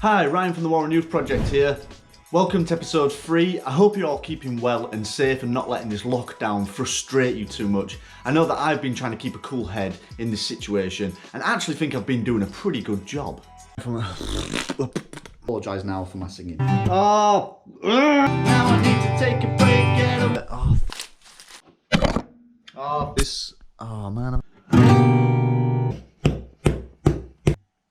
Hi, Ryan from the Warren Youth Project here. Welcome to episode 3. I hope you're all keeping well and safe and not letting this lockdown frustrate you too much. I know that I've been trying to keep a cool head in this situation and actually think I've been doing a pretty good job. Apologise now for my singing. Now I need to take a break and man.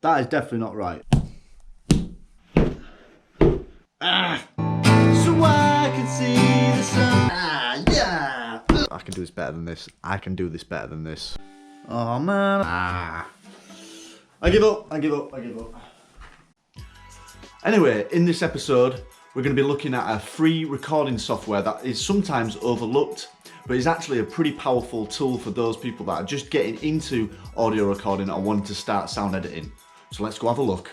That is definitely not right. So I can see the sun. Yeah. I can do this better than this. I can do this better than this. Oh man. I give up. Anyway, in this episode, we're going to be looking at a free recording software that is sometimes overlooked, but is actually a pretty powerful tool for those people that are just getting into audio recording or wanting to start sound editing. So let's go have a look.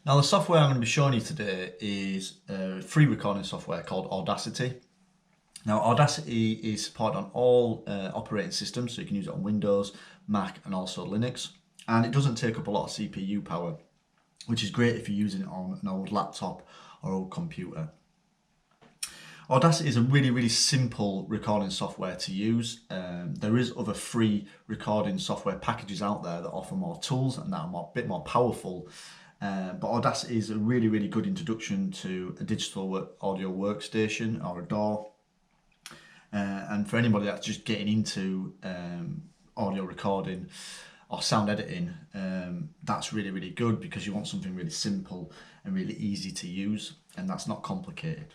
Now the software I'm going to be showing you today is a free recording software called Audacity. Now Audacity is supported on all operating systems, so you can use it on Windows, Mac and also Linux. And it doesn't take up a lot of CPU power, which is great if you're using it on an old laptop or old computer. Audacity is a really simple recording software to use. There is other free recording software packages out there that offer more tools and that are a bit more powerful. But Audacity is a really good introduction to a digital audio workstation or a DAW. And for anybody that's just getting into audio recording or sound editing, that's really good because you want something really simple and really easy to use, and that's not complicated.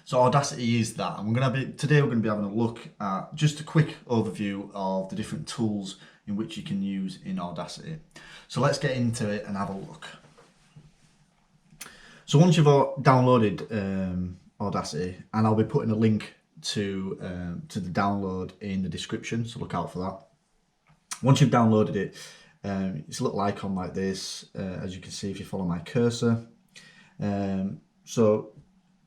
So Audacity is that, and today we're going to be having a look at just a quick overview of the different tools in which you can use in Audacity. So let's get into it and have a look. So once you've downloaded Audacity, and I'll be putting a link to the download in the description, so look out for that. Once you've downloaded it, it's a little icon like this, as you can see if you follow my cursor. So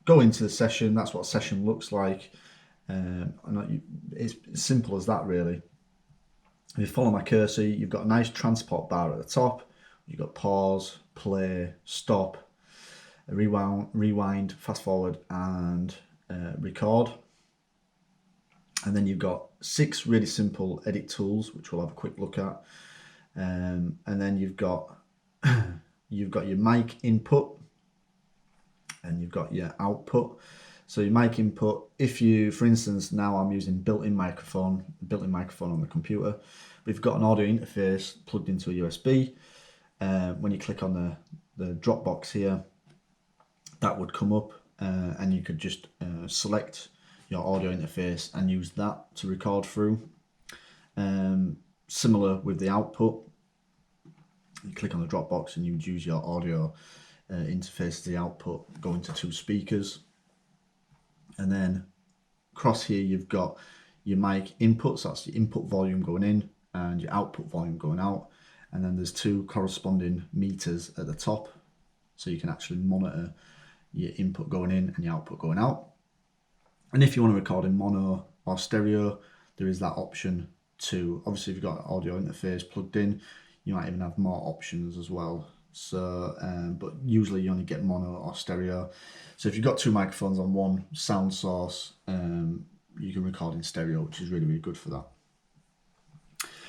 go into the session. That's what a session looks like. It's as simple as that, really. If you follow my cursor, you've got a nice transport bar at the top. You've got pause, play, stop, rewind, fast forward, and record. And then you've got 6 really simple edit tools, which we'll have a quick look at. And then you've got your mic input, and you've got your output. So your mic input, if you, for instance, now I'm using built-in microphone on the computer. We've got an audio interface plugged into a USB. When you click on the drop box here, that would come up, and you could just select your audio interface and use that to record through. Similar with the output, you click on the drop box and you would use your audio interface to the output, go into 2 speakers. And then across here you've got your mic inputs, that's your input volume going in and your output volume going out. And then there's 2 corresponding meters at the top, so you can actually monitor your input going in and your output going out. And if you want to record in mono or stereo, there is that option too. Obviously if you've got an audio interface plugged in, you might even have more options as well. So, but usually you only get mono or stereo. So if you've got 2 microphones on one sound source, you can record in stereo, which is really good for that.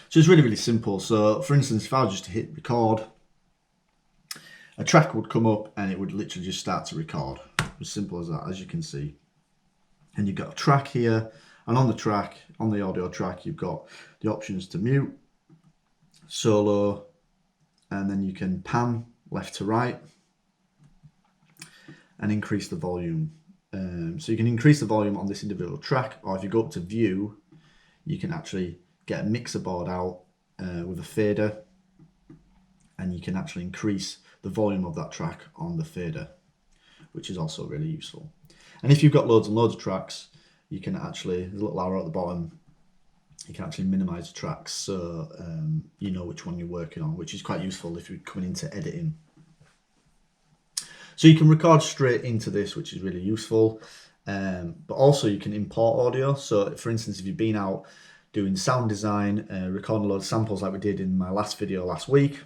So it's really simple. So for instance, if I was just to hit record, a track would come up and it would literally just start to record. As simple as that, as you can see. And you've got a track here, and on the track, on the audio track, you've got the options to mute, solo, and then you can pan left to right and increase the volume. So you can increase the volume on this individual track, or if you go up to view, you can actually get a mixer board out with a fader, and you can actually increase the volume of that track on the fader, which is also really useful. And if you've got loads and loads of tracks, you can actually, there's a little arrow at the bottom, you can actually minimize the tracks so you know which one you're working on, which is quite useful if you're coming into editing. So you can record straight into this, which is really useful. But also you can import audio. So for instance, if you've been out doing sound design, recording a load of samples like we did in my last video last week,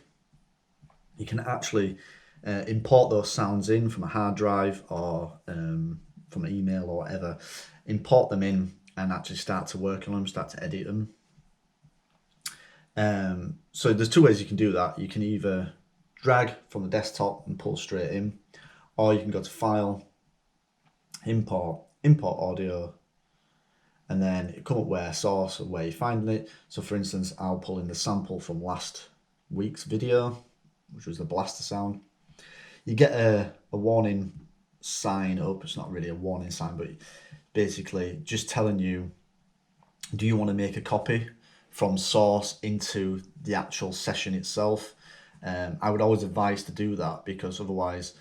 you can actually import those sounds in from a hard drive or from an email or whatever, import them in and actually start to work on them, start to edit them. So there's two ways you can do that. You can either drag from the desktop and pull straight in, or you can go to File, Import Audio, and then it come up where source or where you're finding it. So for instance, I'll pull in the sample from last week's video, which was the blaster sound. You get a warning sign up. It's not really a warning sign, but basically just telling you, do you want to make a copy from source into the actual session itself? I would always advise to do that, because otherwise,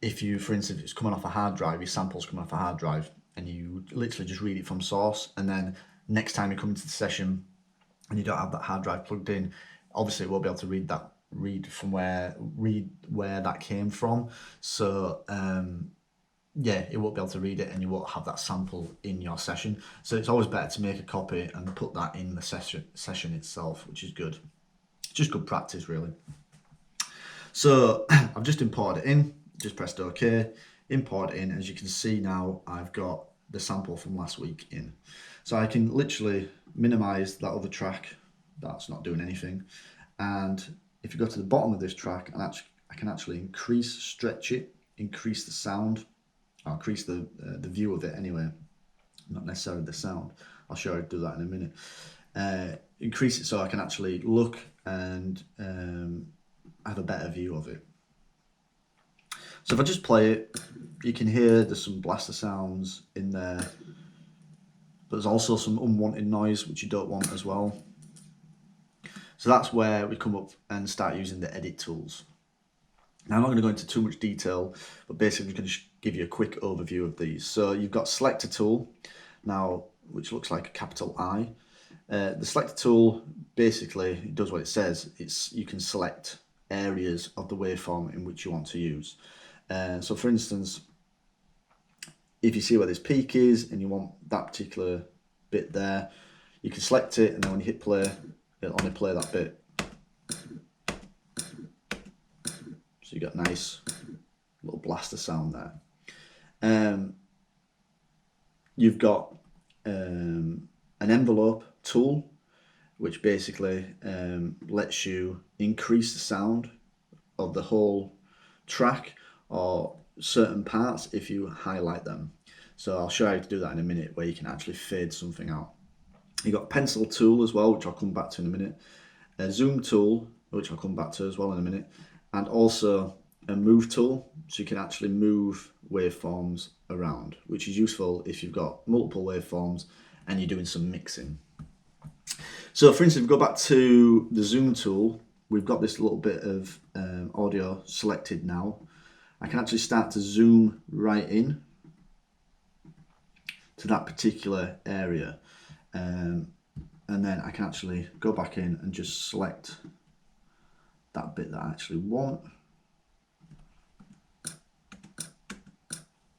if you, for instance, it's coming off a hard drive, your sample's coming off a hard drive, and you literally just read it from source, and then next time you come into the session and you don't have that hard drive plugged in, obviously it won't be able to read where that came from. So yeah, it won't be able to read it, and you won't have that sample in your session. So it's always better to make a copy and put that in the session itself, which is good. Just good practice, really. So I've just imported it in, just pressed OK, import it in. As you can see now, I've got the sample from last week in. So I can literally minimize that other track that's not doing anything. And if you go to the bottom of this track, and I can actually stretch it, increase the sound, or increase the view of it anyway, not necessarily the sound. I'll show you how to do that in a minute. Increase it so I can actually look and have a better view of it. So if I just play it, you can hear there's some blaster sounds in there, but there's also some unwanted noise which you don't want as well. So that's where we come up and start using the edit tools. Now I'm not going to go into too much detail, but basically I'm going to just give you a quick overview of these. So you've got selector tool now, which looks like a capital I. The selector tool basically does what it says. You can select areas of the waveform in which you want to use. So for instance, if you see where this peak is and you want that particular bit there, you can select it, and then when you hit play, it'll only play that bit. So you got a nice little blaster sound there. You've got an envelope tool, which basically lets you increase the sound of the whole track or certain parts if you highlight them. So I'll show you how to do that in a minute, where you can actually fade something out. You've got a pencil tool as well, which I'll come back to in a minute. A zoom tool, which I'll come back to as well in a minute. And also a move tool, so you can actually move waveforms around, which is useful if you've got multiple waveforms and you're doing some mixing. So for instance, if we go back to the zoom tool, we've got this little bit of audio selected now. I can actually start to zoom right in to that particular area. And then I can actually go back in and just select that bit that I actually want.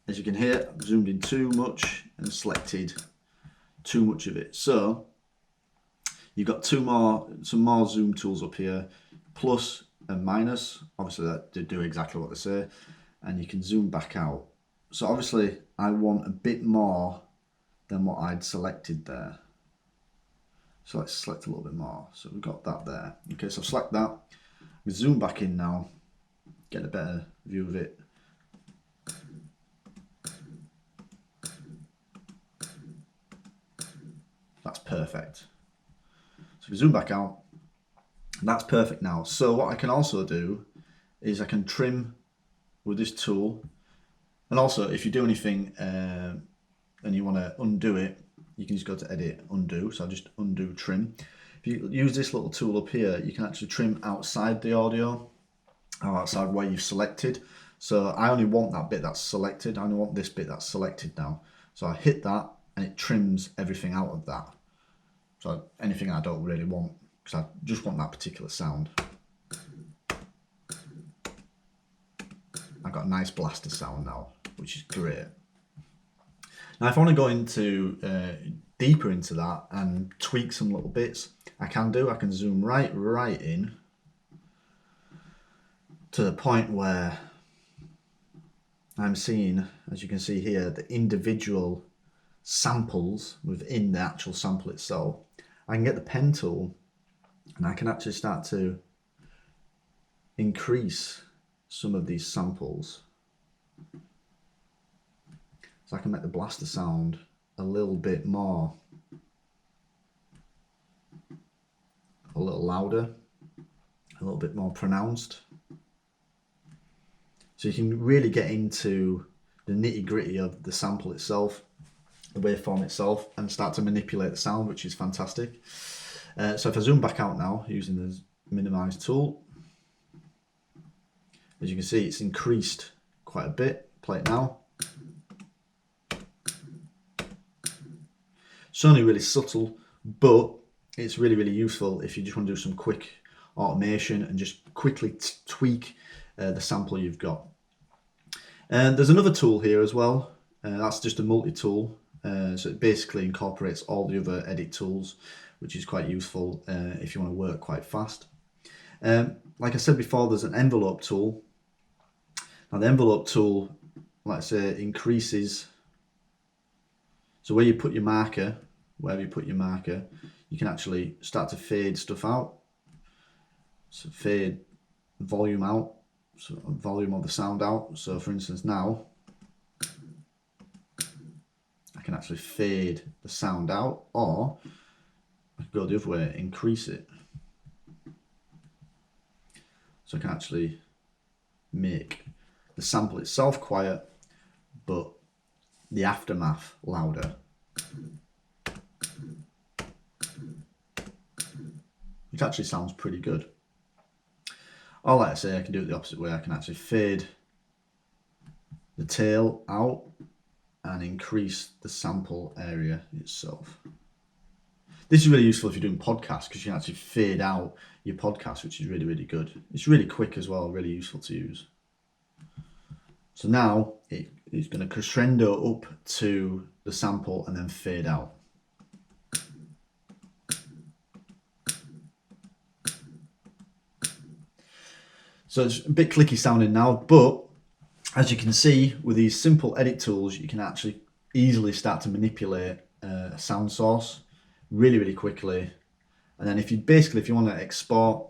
As you can hear, I've zoomed in too much and selected too much of it. So you've got some more zoom tools up here, plus and minus. Obviously they do exactly what they say, and you can zoom back out. So obviously I want a bit more than what I'd selected there. So let's select a little bit more. So we've got that there. Okay, so select that. We zoom back in now, get a better view of it. That's perfect. So we zoom back out. That's perfect now. So what I can also do is I can trim with this tool. And also if you do anything and you want to undo it, you can just go to edit, undo. So I'll just undo trim. If you use this little tool up here, you can actually trim outside the audio or outside where you've selected. So I only want that bit that's selected. I only want this bit that's selected now. So I hit that and it trims everything out of that. So anything I don't really want, because I just want that particular sound. I've got a nice blaster sound now, which is great. Now, if I want to go into deeper into that and tweak some little bits, I can do. I can zoom right in to the point where I'm seeing, as you can see here, the individual samples within the actual sample itself. I can get the pen tool and I can actually start to increase some of these samples. So I can make the blaster sound a little bit more, a little louder, a little bit more pronounced. So you can really get into the nitty-gritty of the sample itself, the waveform itself, and start to manipulate the sound, which is fantastic. So if I zoom back out now using the minimize tool, as you can see, it's increased quite a bit. Play it now. It's only really subtle, but it's really, really useful if you just want to do some quick automation and just quickly tweak the sample you've got. And there's another tool here as well. That's just a multi-tool. So it basically incorporates all the other edit tools, which is quite useful if you want to work quite fast. Like I said before, there's an envelope tool. Now the envelope tool, like I say, increases. So where you put your marker, wherever you put your marker, you can actually start to fade stuff out. So fade volume out, so volume of the sound out. So for instance now, I can actually fade the sound out, or I can go the other way, increase it. So I can actually make the sample itself quiet, but the aftermath louder. Which actually sounds pretty good. Or like I say, I can do it the opposite way. I can actually fade the tail out and increase the sample area itself. This is really useful if you're doing podcasts, because you can actually fade out your podcast, which is really, really good. It's really quick as well, really useful to use. So now it's going to crescendo up to the sample and then fade out. So it's a bit clicky sounding now, but as you can see with these simple edit tools, you can actually easily start to manipulate a sound source really, really quickly. And then if you want to export,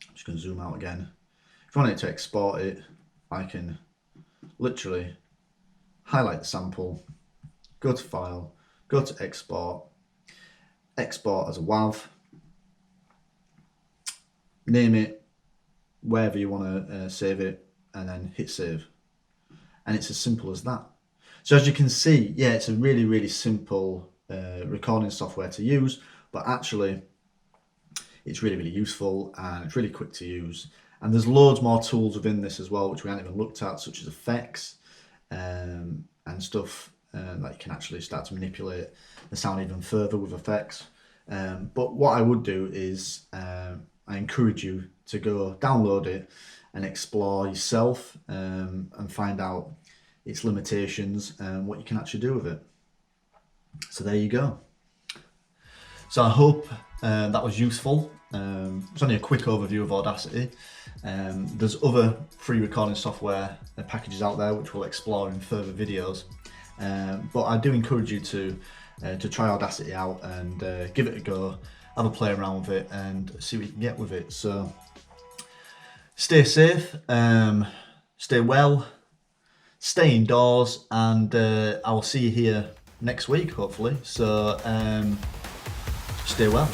I'm just going to zoom out again. If you wanted to export it, I can literally highlight the sample, go to File, go to Export, export as a WAV, name it wherever you want to save it, and then hit save. And it's as simple as that. So as you can see, yeah, it's a really, really simple recording software to use, but actually it's really, really useful and it's really quick to use. And there's loads more tools within this as well, which we haven't even looked at, such as effects and stuff that you can actually start to manipulate the sound even further with effects. But what I would do is I encourage you to go download it and explore yourself and find out its limitations and what you can actually do with it. So there you go. So I hope that was useful. It's only a quick overview of Audacity. There's other free recording software packages out there which we'll explore in further videos. But I do encourage you to try Audacity out and give it a go, have a play around with it and see what you can get with it. So stay safe, stay well, stay indoors, and I will see you here next week hopefully. So stay well.